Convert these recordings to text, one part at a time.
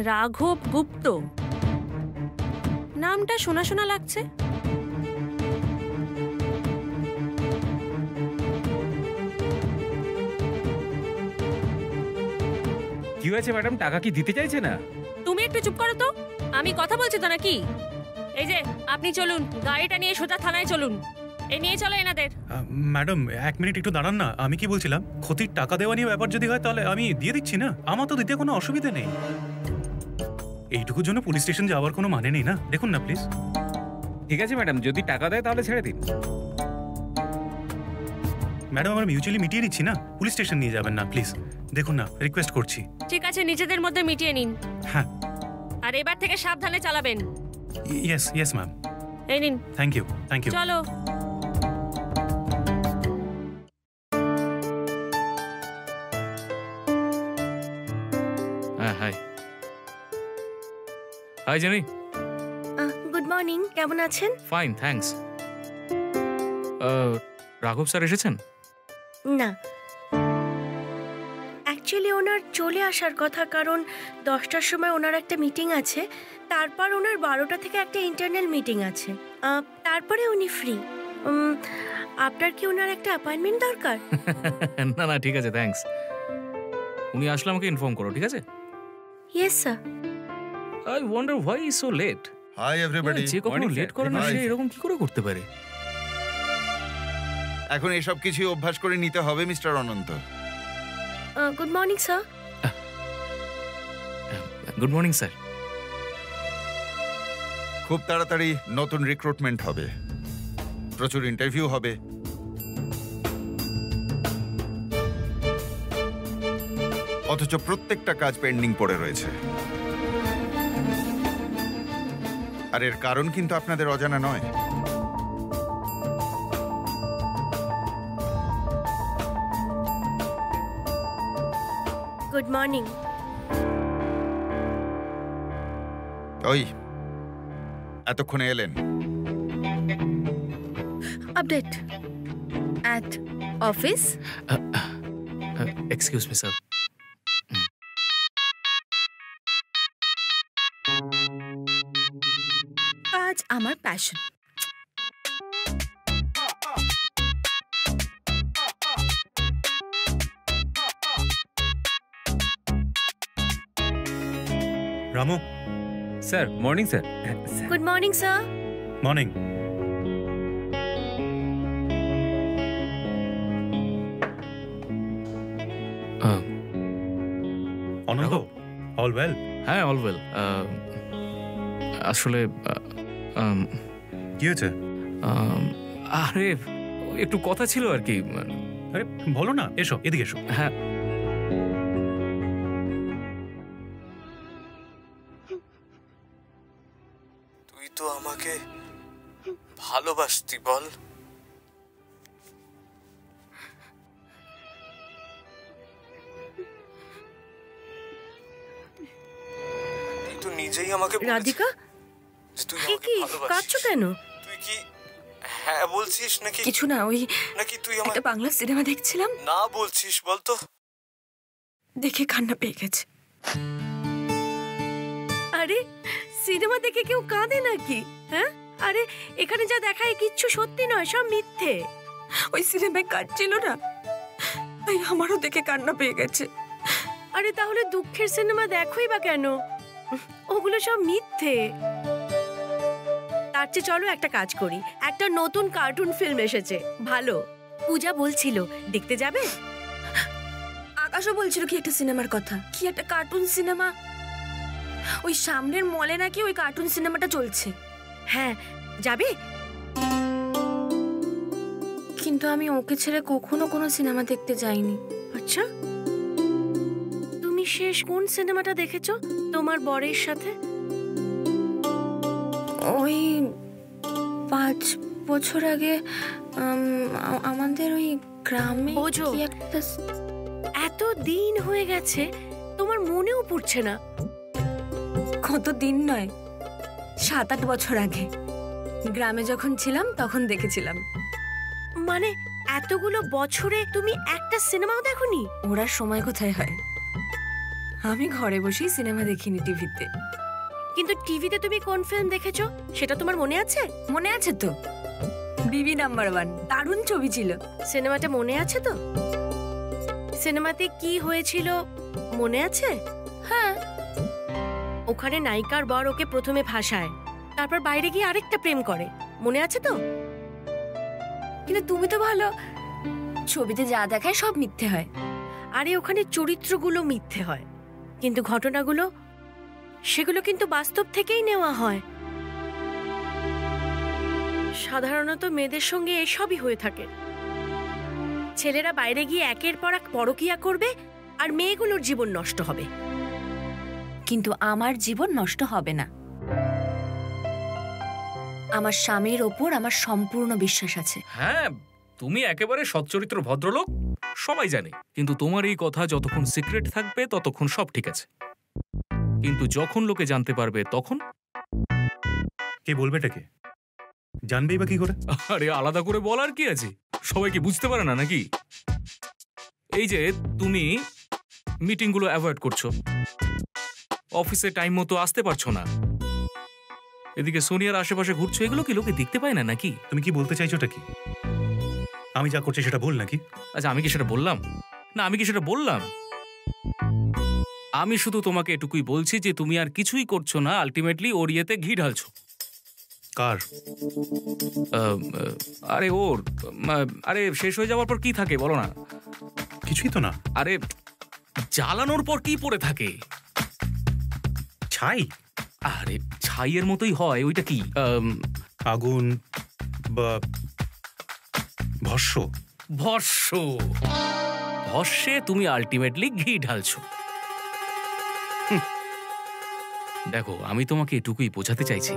রাঘব গুপ্ত, নামটা শোনা শোনা লাগছে। কি হয়েছে ম্যাডাম, টাকা কি দিতে চাইছে না? তুমি একটু চুপ করো তো, আমি কথা বলছি তো নাকি। এই যে আপনি চলুন, গাড়িটা নিয়ে সোজা থানায় চলুন। এই নিয়ে চলো এনাদের। ম্যাডাম 1 মিনিট একটু দাঁড়ান না। আমি কি বলছিলাম, ক্ষতির টাকা দেওয়া নিয়ে ব্যাপার যদি হয় তাহলে আমি দিয়ে দিচ্ছি না, আমার তো দিতে কোনো অসুবিধা নেই। এইটুকুর জন্য পুলিশ স্টেশন যাওয়ার কোনো মানে নেই না, দেখুন না প্লিজ। ঠিক আছে ম্যাডাম, যদি টাকা দেয় তাহলে ছেড়ে দিন। ম্যাডাম আমরা মিউচুয়ালি মিটিয়ে নিচ্ছি না, পুলিশ স্টেশন নিয়ে যাবেন না প্লিজ, দেখুন না, রিকোয়েস্ট করছি। ঠিক আছে, নিজেদের মধ্যে মিটিয়ে নিন। হ্যাঁ, আর এবার থেকে সাবধানে চালাবেন। Yes yes ma'am. এই নিন। Thank you, thank you. চলো। Hi hi Jenny. Good morning, কেমন আছেন? Fine, thanks. রাঘব স্যার এসেছেন? না, অ্যাকচুয়ালি ওনার চলে আসার কথা, কারণ 10টার সময় ওনার একটা মিটিং আছে, তারপর ওনার 12টা থেকে একটা ইন্টারনাল মিটিং আছে, তারপরে উনি ফ্রি। আপনার কি ওনার একটা অ্যাপয়েন্টমেন্ট দরকার? না না, ঠিক আছে, থ্যাঙ্কস। উনি আসলে আমাকে ইনফর্ম করো, ঠিক আছে? Yes sir. I wonder why is so late. Hi everybody. যে কখনো লেট করে না সে এরকম কি করে করতে পারে? এখন এসব কিছু অভ্যাস করে নিতে হবে Mr Ananta. Good morning sir. Good morning sir. খুব তাড়াতাড়ি নতুন রিক্রুটমেন্ট হবে, প্রচুর ইন্টারভিউ হবে। অথচ প্রত্যেকটা কাজ পেন্ডিং পড়ে রয়েছে, আর এর কারণ কিন্তু আপনাদের অজানা নয়। Good morning. ওই এতক্ষণে এলেন? Update at office. Excuse me sir. কাজ আমার passion. Ramu. Sir, morning sir. Good morning sir. Morning. Ananta, all well? হ্যাঁ, অল ওয়েল। আসলে কি হয়েছে? আরে একটু কথা ছিল আর কি। আরে বলো না, এসো, এদিকে এসো। হ্যাঁ, তুই তো আমাকে ভালোবাসতি, বল? তুই তো নিজেই আমাকে রাধিকা, তুই আমাকে ভালোবাসিস। কাঁদছো কেন? তুই কি হ্যাঁ বলছিস নাকি? কিছু না, ওই নাকি তুই আমার একটা বাংলা সিনেমা দেখছিলাম, না বলছিস? বলতো। দেখে কান্না পেয়ে গেছে। আরে সিনেমা দেখে কেউ কাঁদে নাকি? হ্যাঁ, আরে এখানে যা দেখায় কিচ্ছু সত্যি নয়, সব মিথ্যে। ওই সিনেমায় কাটছিল না, তাই আমারও দেখে কান্না পেয়ে গেছে। আরে তাহলে দুঃখের সিনেমা দেখোই বা কেন? ওগুলো সব মিথ্যে। তার চেয়ে চলো একটা কাজ করি, একটা নতুন কার্টুন ফিল্ম এসেছে, ভালো। পূজা বলছিল দেখতে যাবে। আকাশও বলছিল কি একটা সিনেমার কথা, কি একটা কার্টুন সিনেমা, ওই সামনের মলে নাকি ওই কার্টুন সিনেমাটা চলছে। হ্যাঁ, যাবে? কিন্তু আমি ওকে ছেড়ে কখনো কোনো সিনেমা দেখতে যাইনি। আচ্ছা, তুমি শেষ কোন সিনেমাটা দেখেছো তোমার বরের সাথে? ওই 5 বছর আগে আমাদের ওই গ্রামে কি একটা। এত দিন হয়ে গেছে তোমার মনেও পড়ছে না? কত দিন নয়, 7-8 বছর আগে গ্রামে যখন ছিলাম তখন দেখেছিলাম। মানে এতগুলো বছরে তুমি একটা সিনেমাও দেখোনি? ওরা সময় কোথায় হয়, আমি ঘরে বসেই সিনেমা দেখিনি টিভিতে। কিন্তু টিভিতে তুমি কোন ফিল্ম দেখেছো সেটা তোমার মনে আছে? মনে আছে তো, বিবি নাম্বার 1, দারুণ ছবি ছিল। সিনেমাটা মনে আছে তো? সিনেমাতে কি হয়েছিল মনে আছে? হ্যাঁ, ওখানে নায়িকার বর ওকে প্রথমে ফাঁসায়, তারপর বাইরে গিয়ে আরেকটা প্রেম করে, মনে আছে তো? কিন্তু তুমি তো ভালো, ছবিতে যা দেখায় সব মিথ্যে হয়। আরে ওখানে চরিত্রগুলো মিথ্যে হয়, কিন্তু ঘটনাগুলো সেগুলো কিন্তু বাস্তব থেকেই নেওয়া হয়। সাধারণত মেয়েদের সঙ্গে এসবই হয়ে থাকে। ছেলেরা বাইরে গিয়ে একের পর এক পরকীয়া করবে আর মেয়েগুলোর জীবন নষ্ট হবে। কিন্তু আমার জীবন নষ্ট হবে না। আমার স্বামীর ওপর আমার সম্পূর্ণ বিশ্বাস আছে। হ্যাঁ, তুমি একেবারে সচ্চরিত্র ভদ্রলোক, সবাই জানে। কিন্তু তোমার এই কথা যতক্ষণ সিক্রেট থাকবে ততক্ষণ সব ঠিক আছে, কিন্তু যখন লোকে জানতে পারবে তখন? কে বলবেটা কে? জানবেই বা কি করে? আরে আলাদা করে বলার কি আছে, সবাই কি বুঝতে পারে না নাকি? এই যে তুমি মিটিংগুলো অ্যাভয়েড করছো, অফিসে টাইম মতো আসতে পারছো না, এদিকে সোনিয়ার আশেপাশে ঘুরছো, এগুলো কি লোকে দেখতে পায় না নাকি? তুমি কি বলতে চাইছোটা কি? আমি যা করছি সেটা ভুল নাকি? আচ্ছা, আমি কি সেটা বললাম? না, আমি কি সেটা বললাম? আমি শুধু তোমাকে এটুকুই বলছি যে তুমি আর কিছুই করছো না, আলটিমেটলি ওর ইয়েতে ঘি ঢালছো। কার? আরে ওর, আরে শেষ হয়ে যাওয়ার পর কি থাকে বলো না? কিছুই তো না। আরে জ্বালানোর পর কি পড়ে থাকে? ছাই। আরে ছাইয়ের মতোই হয়, ওইটা কি? আগুন বা ভস্য। ভস্য। ভস্যে তুমি আলটিমেটলি ঘি ঢালছো। দেখো, আমি তোমাকে এটুকুই বোঝাতে চাইছি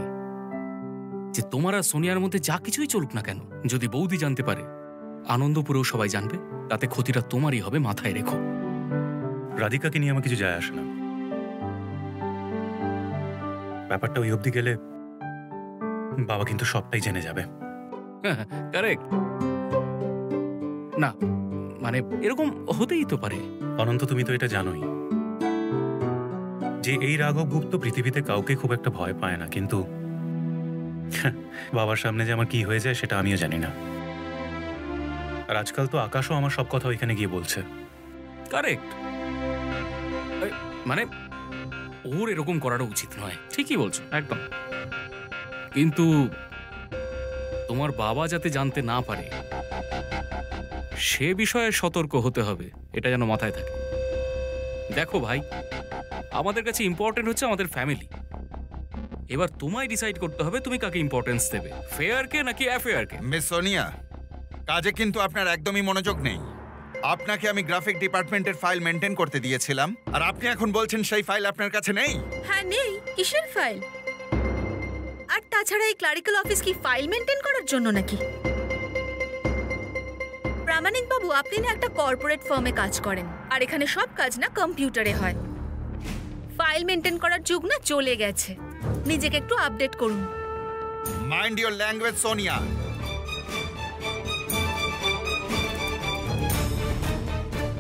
যে তোমার আর সোনিয়ার মধ্যে যা কিছুই চলুক না কেন, যদি বৌদি জানতে পারে, আনন্দপুরেও সবাই জানবে, তাতে ক্ষতিটা তোমারই হবে, মাথায় রেখো। রাধিকাকে নিয়ে আমার কিছু যায় আসে না। ব্যাপারটা ওই অবধি গেলে বাবা কিন্তু সবটাই জেনে যাবে। কারেক্ট না, মানে এরকম হতেই তো পারে। অনন্ত, তুমি তো এটা জানোই যে এই রাঘব গুপ্ত পৃথিবীতে কাউকে খুব একটা ভয় পায় না, কিন্তু বাবার সামনে যে আমার কি হয়ে যায় সেটা আমিও জানি না। আর আজকাল তো আকাশও আমার সব কথা ওইখানে গিয়ে বলছে। কারেক্ট, মানে ওর এরকম করাটা উচিত নয়, ঠিকই বলছো একদম। কিন্তু তোমার বাবা যাতে জানতে না পারে সে বিষয়ে সতর্ক হতে হবে, এটা যেন মাথায় থাকে। দেখো ভাই, আমাদের কাছে ইম্পর্টেন্ট হচ্ছে আমাদের ফ্যামিলি। এবার তোমায় ডিসাইড করতে হবে তুমি কাকে ইম্পর্টেন্স দেবে, ফেয়ারকে নাকি অ্যাফেয়ারকে। মিস সোনিয়া, কাজে কিন্তু আপনার একদমই মনোযোগ নেই। আপনাকে আমি গ্রাফিক ডিপার্টমেন্টের ফাইল মেনটেন করতে দিয়েছিলাম, আর আপনি এখন বলছেন সেই ফাইল আপনার কাছে নেই। হ্যাঁ নেই। কিসের ফাইল? আর তাছাড়া এই ক্লারিক্যাল অফিস কি ফাইল মেনটেন করার জন্য নাকি? প্রামাণিক বাবু, আপনি না একটা কর্পোরেট ফার্মে কাজ করেন, আর এখানে সব কাজ না কম্পিউটারে হয়। ফাইল মেনটেন করার যুগ না চলে গেছে। নিজেকে একটু আপডেট করুন। Mind your language Sonia.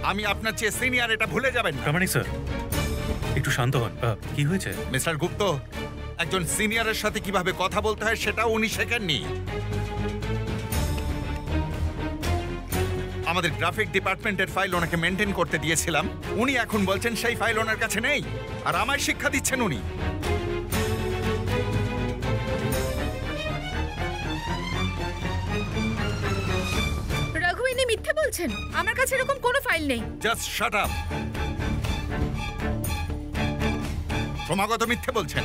আমি আপনার চেয়ে সিনিয়র, এটা ভুলে যাবেন না। প্রামাণিক স্যার, একটু শান্ত হন। কি হয়েছে? মিস্টার গুপ্ত, একজন সিনিয়রের সাথে কিভাবে কথা বলতে হয় সেটাও উনি শেখেননি। আমাদের গ্রাফিক ডিপার্টমেন্টের ফাইল ওনাকে মেনটেন করতে দিয়েছিলাম, উনি এখন বলছেন সেই ফাইল ওনার কাছে নেই, আর আমায় শিক্ষা দিচ্ছেন উনি। রঘু, ইনি মিথ্যে বলছেন। আমার কাছে এরকম কোনো ফাইল নেই। Just shut up. ক্রমাগত মিথ্যে বলছেন।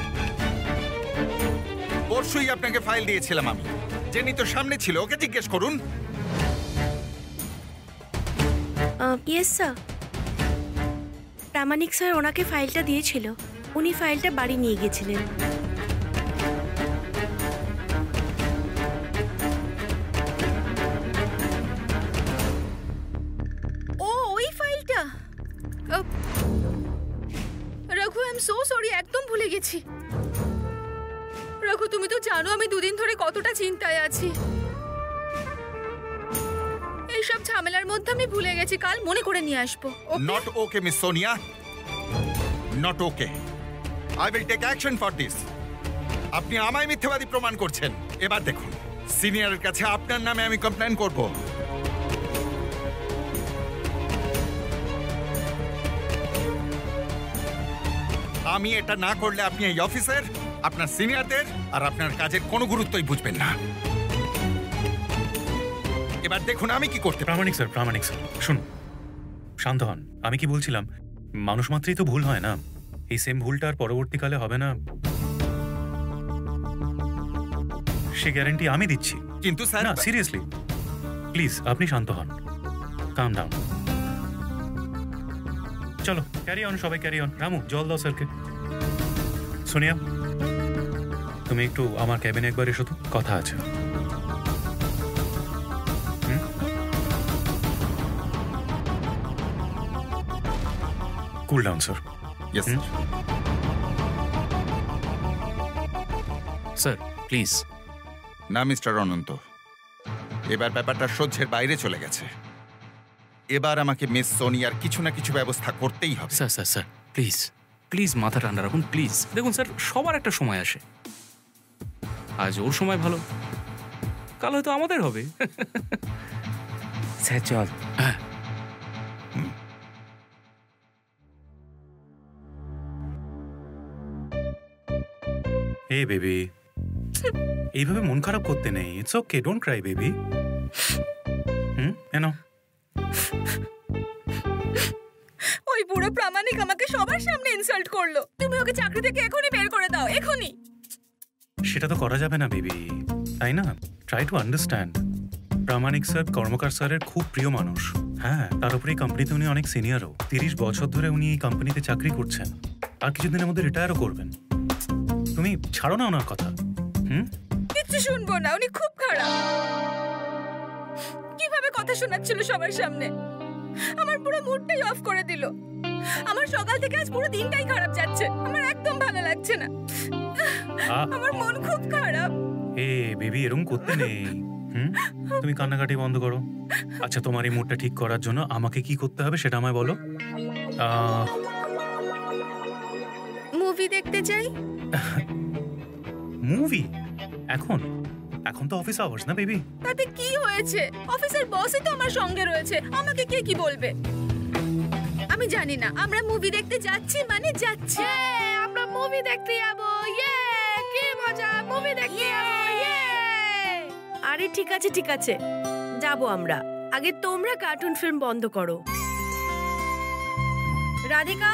পরশুই আপনাকে ফাইল দিয়েছিলাম আমি, জেনি তো সামনে ছিল, ওকে জিজ্ঞেস করুন। ইয়েস স্যার, প্রামাণিক স্যার ওনাকে ফাইলটা দিয়েছিল, উনি ফাইলটা বাড়ি নিয়ে গেছিলেন। ও, ওই ফাইলটা। Raghu, I am so sorry, একদম ভুলে গেছি। রঘু, তুমি তো জানো আমি দুদিন ধরে কতটা চিন্তায় আছি। এইসব ঝামেলার মধ্যে আমি ভুলে গেছি, কাল মনে করে নিয়ে আসবো। Not okay miss Sonia. Not okay. I will take action for this. আপনি আমায় মিথ্যাবাদী প্রমাণ করছেন। এবার দেখুন, সিনিয়রের কাছে আপনার নামে আমি কমপ্লেন করব। আমি এটা না করলে আপনি এই অফিসের, আপনার সিনিয়রদের আর আপনার কাজের কোনো গুরুত্বই বুঝবেন না। এবার দেখুন আমি কি করতে পারি। প্রামাণিক স্যার, প্রামাণিক স্যার, শুনুন, শান্ত হন। আমি কি বলছিলাম, মানুষ মাত্রই তো ভুল হয় না। এই সেম ভুলটা আর পরবর্তীকালে হবে না সে গ্যারান্টি আমি দিচ্ছি। কিন্তু স্যার, না, সিরিয়াসলি প্লিজ আপনি শান্ত হন, কাম ডাউন। চলো ক্যারি অন, সবাই ক্যারি অন। রামু, জল দাও স্যারকে। সোনিয়া, তুমি একটু আমার ক্যাবিনে একবার এসো তো, কথা আছে। Cool down sir. Yes sir please. না মিস্টার অনন্ত, এবার ব্যাপারটা সহ্যের বাইরে চলে গেছে। এবার আমাকে মিস সোনিয়ার কিছু না কিছু ব্যবস্থা করতেই হবে। Sir sir sir please please, মাথা ঠান্ডা রাখুন প্লিজ। দেখুন স্যার, সবার একটা সময় আসে। আজ ওর সময় ভালো, কাল হয়তো আমাদের হবে। স্যার চল। হ্যাঁ, হে বেবি, এইভাবে মন খারাপ করতে নেই। It's okay, don't Cry baby. এনো। ওই বুড়ো প্রামাণিক আমাকে সবার সামনে ইনসাল্ট করলো। তুমি ওকে চাকরি থেকে এখনই বের করে দাও, এখনই। সেটা তো করা যাবে না বেবি, তাই না? Try to understand. Pramanik sir Karmakar স্যারের খুব প্রিয় মানুষ। হ্যাঁ, তার উপরে এই কোম্পানিতে উনি অনেক সিনিয়রও। 30 বছর ধরে উনি এই কোম্পানিতে চাকরি করছেন, আর কিছুদিনের মধ্যে রিটায়ারও করবেন। তুমি ছাড়ো না ওনার কথা। কিচ্ছু শুনবো না, উনি খুব খারাপ। কিভাবে কথা শোনাচ্ছিল সবার সামনে, আমার পুরো মুডটাই অফ করে দিল। আমার সকাল থেকে আজ পুরো দিনটাই খারাপ যাচ্ছে। আমার একদম ভালো লাগছে না, আমার মন খুব খারাপ। এ বেবি, এরকম করতে নেই। তুমি কান্নাকাটি বন্ধ করো। আচ্ছা, তোমার এই মুডটা ঠিক করার জন্য আমাকে কি করতে হবে সেটা আমায় বলো। মুভি দেখতে চাই। মুভি? এখন? এখন তো অফিস আওয়ার্স না বেবি। তাতে কি হয়েছে? অফিসের বসই তো আমার সঙ্গে রয়েছে, আমাকে কে কি বলবে? আমি জানি না, আমরা মুভি দেখতে যাচ্ছি মানে যাচ্ছি। আমরা মুভি দেখতে যাবো। ইয়ে, কি মজা, মুভি দেখতে যাবো। ইয়ে। আরে ঠিক আছে ঠিক আছে, যাবো আমরা। আগে তোমরা কার্টুন ফিল্ম বন্ধ করো। রাধিকা,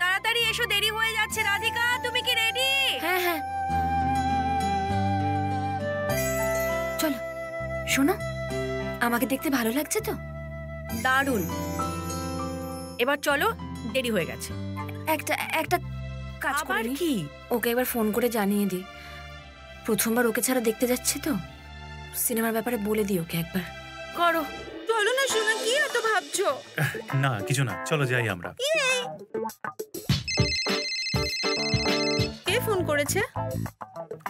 তাড়াতাড়ি এসো, দেরি হয়ে যাচ্ছে। রাধিকা, তুমি কি রেডি? হ্যাঁ হ্যাঁ, চলো। শোনো, আমাকে দেখতে ভালো লাগছে তো? দারুণ। এবার চলো, দেরি হয়ে গেছে। একটা কাজ আবার করি, কি? ওকে একবার ফোন করে জানিয়ে দিই। প্রথমবার ওকে ছাড়া দেখতে যাচ্ছে তো, সিনেমার ব্যাপারে বলে দিই ওকে একবার। করো। চলো না শোনা, কি এত ভাবছো? না কিছু না, চলো যাই আমরা। কে ফোন করেছে?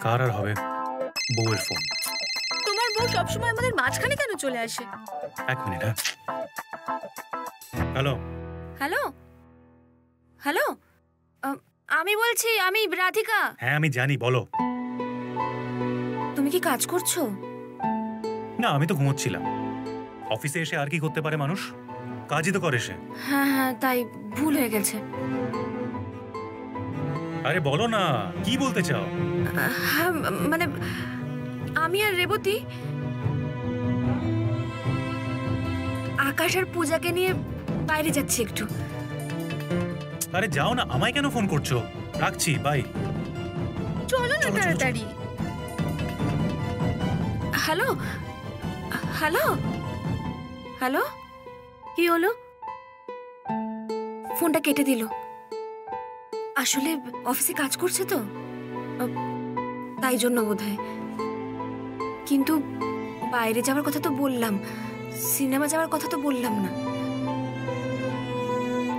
কার আর হবে, বউয়ের ফোন। তোমার বউ সবসময় আমাদের মাঝখানে কেন চলে আসে? এক মিনিট। হ্যাঁ, হ্যালো। হ্যালো হ্যালো, আমি বলছি, আমি রাধিকা। হ্যাঁ আমি জানি, বলো। তুমি কি কাজ করছো? না, আমি তো ঘুমোচ্ছিলাম। অফিসে এসে আর কি করতে পারে মানুষ, কাজই তো করে সে। হ্যাঁ হ্যাঁ, তাই ভুল হয়ে গেছে। আরে বলো না, কি বলতে চাও? হ্যাঁ, মানে আমি আর রেবতী আকাশ আর পূজাকে নিয়ে বাইরে যাচ্ছি একটু। আরে যাও না, আমায় কেন ফোন করছো? রাখছি, বাই। চলো না তাড়াতাড়ি। হ্যালো হ্যালো হ্যালো, কি হলো? ফোনটা কেটে দিল। আসলে অফিসে কাজ করছে তো, তাই জন্য বোধহয়। কিন্তু বাইরে যাওয়ার কথা তো বললাম, সিনেমা যাওয়ার কথা তো বললাম না।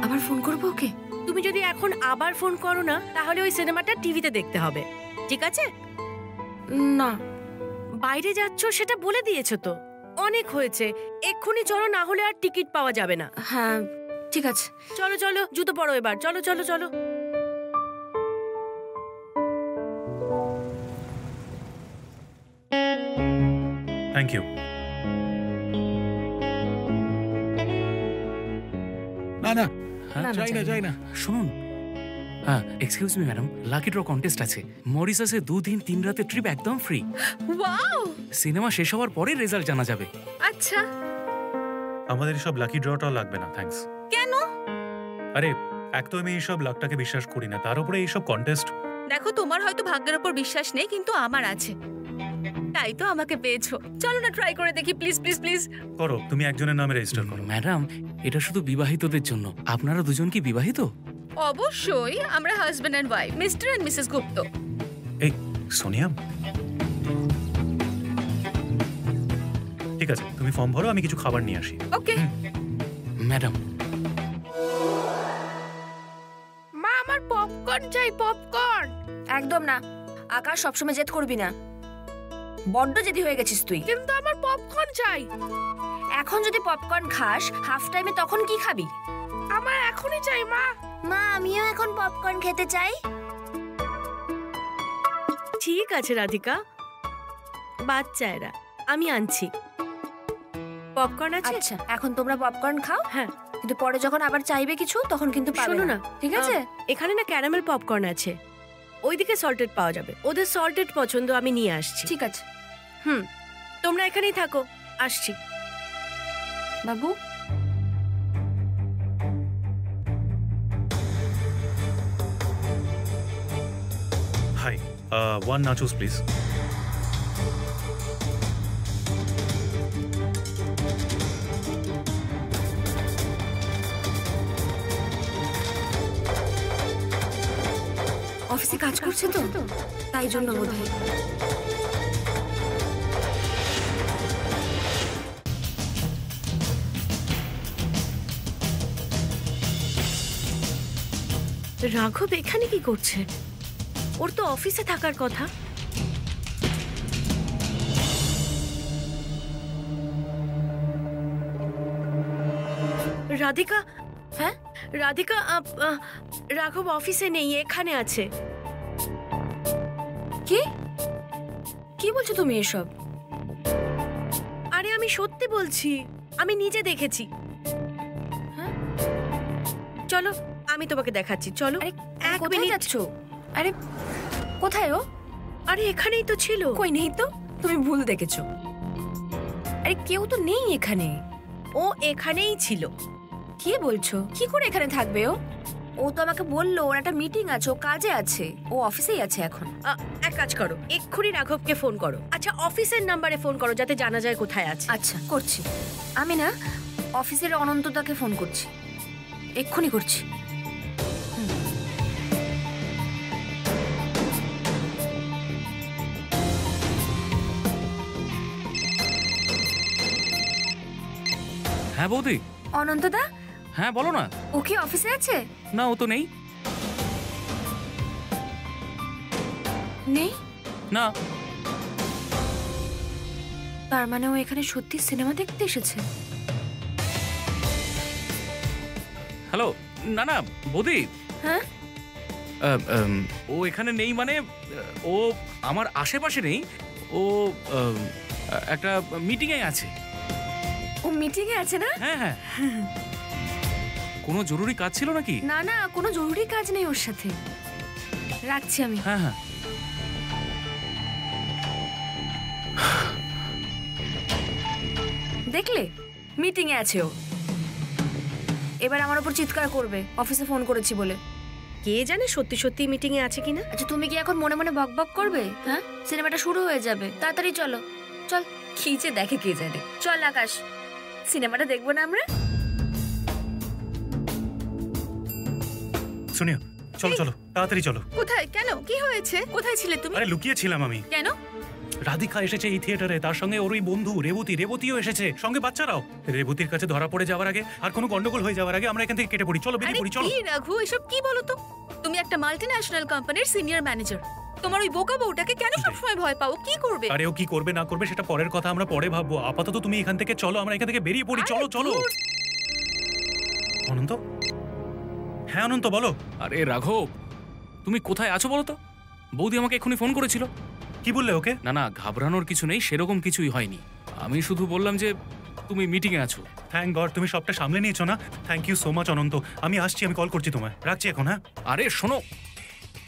আবার ফোন করবো ওকে? তুমি যদি এখন আবার ফোন করো না, তাহলে ওই সিনেমাটা টিভিতে দেখতে হবে, ঠিক আছে? না, বাইরে যাচ্ছ সেটা বলে দিয়েছো তো, অনেক হয়েছে। এক্ষুনি চলো, না হলে আর টিকিট পাওয়া যাবে না। হ্যাঁ ঠিক আছে। চলো চলো, জুতো পরো এবার, চলো চলো চলো। Thank you. না না, যাই না শুনুন। হ্যাঁ, excuse me madam, lucky draw contest আছে মরিসাসে 2 দিন 3 রাতের ট্রিপ একদম ফ্রি। ওয়াও, সিনেমা শেষ হওয়ার পরে রেজাল্ট জানা যাবে। আচ্ছা আমাদের সব লাকি ড্রটা লাগবে না, থ্যাঙ্কস। কেন? আরে এক তো আমি এইসব লাকটাকে বিশ্বাস করি না, তার উপরে এইসব কন্টেস্ট। দেখো, তোমার হয়তো ভাগ্যের উপর বিশ্বাস নেই, কিন্তু আমার আছে, তাই তো আমাকে পেয়েছো। চলো না ট্রাই করে দেখি, প্লিজ প্লিজ প্লিজ। করো, তুমি একজনের নামে রেজিস্টার করো। ম্যাডাম, এটা শুধু বিবাহিতদের জন্য। আপনারা দুজন কি বিবাহিত? অবশ্যই, আমরা husband and wife, Mr and Mrs Gupta. এই সোনিয়া, ঠিক আছে তুমি ফর্ম ভরো, আমি কিছু খাবার নিয়ে আসি। Okay madam. মা, আমার পপকর্ন চাই, পপকর্ন। একদম না, আকাশ সবসময় জেদ করবি না, বড্ড জেদি হয়ে গেছিস তুই। কিন্তু আমার পপকর্ন চাই। এখন যদি পপকর্ন খাস, হাফ টাইমে তখন কি খাবি? আমার এখনই চাই মা। মা, আমিও এখন পপকর্ন খেতে চাই। ঠিক আছে রাধিকা, বাচ্চা এরা, আমি আনছি। পপকর্ন আছে? আচ্ছা, এখন তোমরা পপকর্ন খাও। হ্যাঁ, কিন্তু পরে যখন আবার চাইবে কিছু, তখন কিন্তু পাবে শোনো না, ঠিক আছে? এখানে না ক্যারামেল পপকর্ন আছে, ওইদিকে সল্টেড পাওয়া যাবে। ওদের সল্টেড পছন্দ, আমি নিয়ে আসছি। ঠিক আছে তোমরা এখানেই থাকো, আসছি। বাবু, হাই, 1 nachos প্লিজ। অফিসে কাজ করছে তো, তাই জন্য বোধহয়। রাঘব এখানে কি করছে? ওর তো অফিসে থাকার কথা। রাধিকা, হ্যাঁ রাধিকা, রাঘব অফিসে নেই, এখানে আছে। কি কি বলছো তুমি এসব? আরে আমি সত্যি বলছি, আমি নিজে দেখেছি। হ্যাঁ? চলো, আমি তোমাকে দেখাচ্ছি, চলো। আরে এক কোথায় মিনিট। যাচ্ছ? আরে কোথায় ও? আরে এখানেই তো ছিল। কই নেই তো, তুমি ভুল দেখেছো। আরে কেউ তো নেই এখানে। ও এখানেই ছিল। কি বলছো? কি করে এখানে থাকবে ও? ও তো আমাকে বললো ওর একটা মিটিং আছে, ও কাজে আছে, ও অফিসেই আছে এখন। এক কাজ করো, এক্ষুনি রাঘবকে ফোন করো। আচ্ছা, অফিসের নাম্বারে ফোন করো, যাতে জানা যায় কোথায় আছে। আচ্ছা, করছি। আমি না অফিসের অনন্তদাকে ফোন করছি, এক্ষুনি করছি। হ্যাঁ বৌদি। অনন্তদা? হ্যাঁ বলো না। ও কি অফিসে আছে? না, ও তো নেই। নেই? না। তার মানে ও এখানে সত্যি সিনেমা দেখতে এসেছে? হ্যালো, না না বৌদি। হ্যাঁ, ও এখানে নেই মানে ও আমার আশেপাশে নেই। ও একটা মিটিংয়ে আছে। ও মিটিংয়ে আছে না? হ্যাঁ হ্যাঁ। কোনো জরুরি কাজ ছিল নাকি? না না, কোনো জরুরি কাজ নেই ওর সাথে। রাখছি আমি। হ্যাঁ হ্যাঁ। দেখলে, মিটিংয়ে আছে ও। এবার আমার উপর চিৎকার করবে অফিসে ফোন করেছি বলে। কে জানে সত্যি সত্যি মিটিং এ আছে কিনা। আচ্ছা, তুমি কি এখন মনে মনে বকবক করবে? হ্যাঁ, সিনেমাটা শুরু হয়ে যাবে, তাড়াতাড়ি চলো। চল, কি যে দেখে কে জানে। চল আকাশ, সিনেমাটা দেখবো না আমরা? সোনিয়া, চলো চলো, তাড়াতাড়ি চলো। কোথায়? কেন? কি হয়েছে? কোথায় ছিলে তুমি? আরে লুকিয়েছিলাম আমি। কেন? রাধিকা এসেছে এই থিয়েটারে, তার সঙ্গে ওর ওই বন্ধু রেবতী, রেবতীও এসেছে, সঙ্গে বাচ্চারাও। রেবতীর কাছে ধরা পড়ে যাওয়ার আগে, আর কোনো গন্ডগোল হয়ে যাওয়ার আগে আমরা এখান থেকে কেটে পড়ি। চলো, বেরিয়ে পড়ি, চলো। কি রাঘু, এসব কি বলো তো? তুমি একটা মাল্টিন্যাশনাল কোম্পানির সিনিয়র ম্যানেজার, তোমার ওই বোকা বউটাকে কেন সবসময় ভয় পাও? কি করবে? আরে ও কি করবে না করবে সেটা পরের কথা, আমরা পরে ভাববো। আপাতত তুমি এখান থেকে চলো, আমরা এখান থেকে বেরিয়ে পড়ি। চলো চলো। অনন্ত? হ্যাঁ অনন্ত, বলো। আরে রাঘব, তুমি কোথায় আছো বলো তো? বৌদি আমাকে এক্ষুনি ফোন করেছিল। কি বললে ওকে? না না, ঘাবড়ানোর কিছু নেই, সেরকম কিছুই হয়নি। আমি শুধু বললাম যে তুমি মিটিংয়ে আছো। থ্যাংক গড তুমি সবটা সামলে নিয়েছো না। থ্যাংক ইউ সো মাচ অনন্ত। আমি আসছি, আমি কল করছি তোমায়। রাখছি এখন। হ্যাঁ আরে শোনো,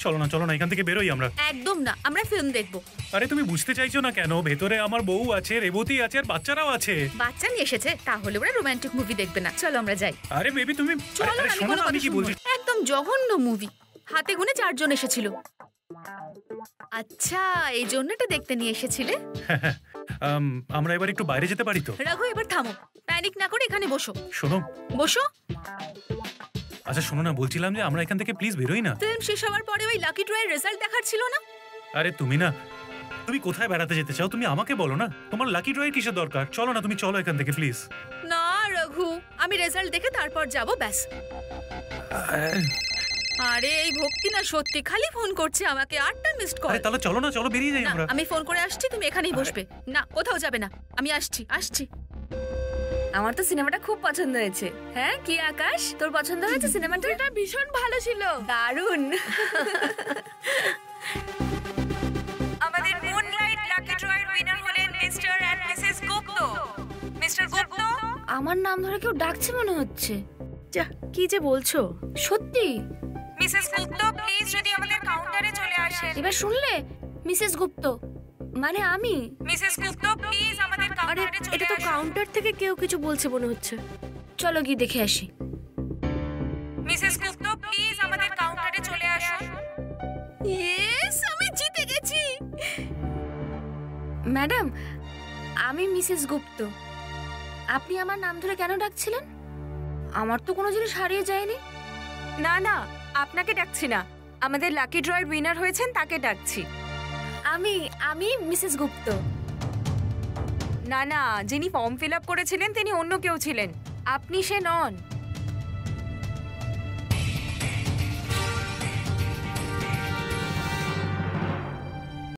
চলো না এখান থেকে বেরোই আমরা। একদম না, আমরা ফিল্ম দেখবো। আরে তুমি বুঝতে চাইছো না কেন? ভেতরে আমার বউ আছে, রেবতী আছে, আর বাচ্চারাও আছে। বাচ্চা নিয়ে এসেছে, তাহলে ওরা রোমান্টিক মুভি দেখবে না। চলো আমরা যাই। আরে বেবি তুমি চলো, আরে আমি শোনো কোনো না, আমি কথা কি শুনবো বলছি। না। একদম জঘন্য মুভি। হাতে গুনে 4 জন এসেছিল। আচ্ছা, এই জন্য এটা দেখতে নিয়ে এসেছিলে? আমরা এবার একটু বাইরে যেতে পারি তো? রাঘু, এবার থামো, প্যানিক না করে এখানে বসো। শোনো। বসো। আচ্ছা শোনো না, বলছিলাম যে আমরা এখান থেকে প্লিজ বেরোই না। ফিল্ম শেষ হওয়ার পরে ওই লাকি ড্রয়ের রেজাল্ট দেখার ছিল না? আরে তুমি কোথায় বেড়াতে যেতে চাও তুমি আমাকে বলো না। তোমার লাকি ড্রয়ের কিসের দরকার? চলো না, তুমি চলো এখান থেকে প্লিজ। না রঘু, আমি রেজাল্ট দেখে তারপর যাব, ব্যাস। আরে এই ভক্তি না সত্যি খালি ফোন করছে আমাকে, 8টা মিসড কল। আরে তাহলে চলো না, চলো বেরিয়ে যাই আমরা। আমি ফোন করে আসছি, তুমি এখানেই বসবে। না, কোথাও যাবে না, আমি আসছি। আমার তো সিনেমাটা খুব পছন্দ হয়েছে। হ্যাঁ কি আকাশ, তোর পছন্দ হয়েছে সিনেমাটা? এটা ভীষণ ভালো ছিল, দারুণ। আমাদের মুনলাইট লাকি ড্রয়ের উইনার হলেন Mr and Mrs Gupta. Mr Gupta, আমার নাম ধরে কেউ ডাকছে মনে হচ্ছে। যা, কি যে বলছো? সত্যি? মিসেস গুপ্তা প্লিজ যদি আমাদের কাউন্টারে চলে আসেন। এবার শুনলে? মিসেস গুপ্ত মানে আমি। মিসেস গুপ্তা প্লিজ আমাদের আরে কাউন্টারে চলে এটা তো আসেন। কাউন্টার থেকে কেউ কিছু বলছে মনে হচ্ছে। চলো গিয়ে দেখে আসি। মিসেস গুপ্তা প্লিজ আমাদের কাউন্টারে চলে আসুন। ইয়েস, আমি জিতে গেছি। ম্যাডাম, আমি মিসেস গুপ্ত। আপনি আমার নাম ধরে কেন ডাকছিলেন? আমার তো কোনো জিনিস হারিয়ে যায়নি। না না, আপনাকে ডাকছি না, আমাদের লাকি ড্রয়ের উইনার হয়েছেন তাকে ডাকছি। আমি মিসেস গুপ্ত। না না, যিনি ফর্ম ফিল আপ করেছিলেন তিনি অন্য কেউ ছিলেন, আপনি সে নন।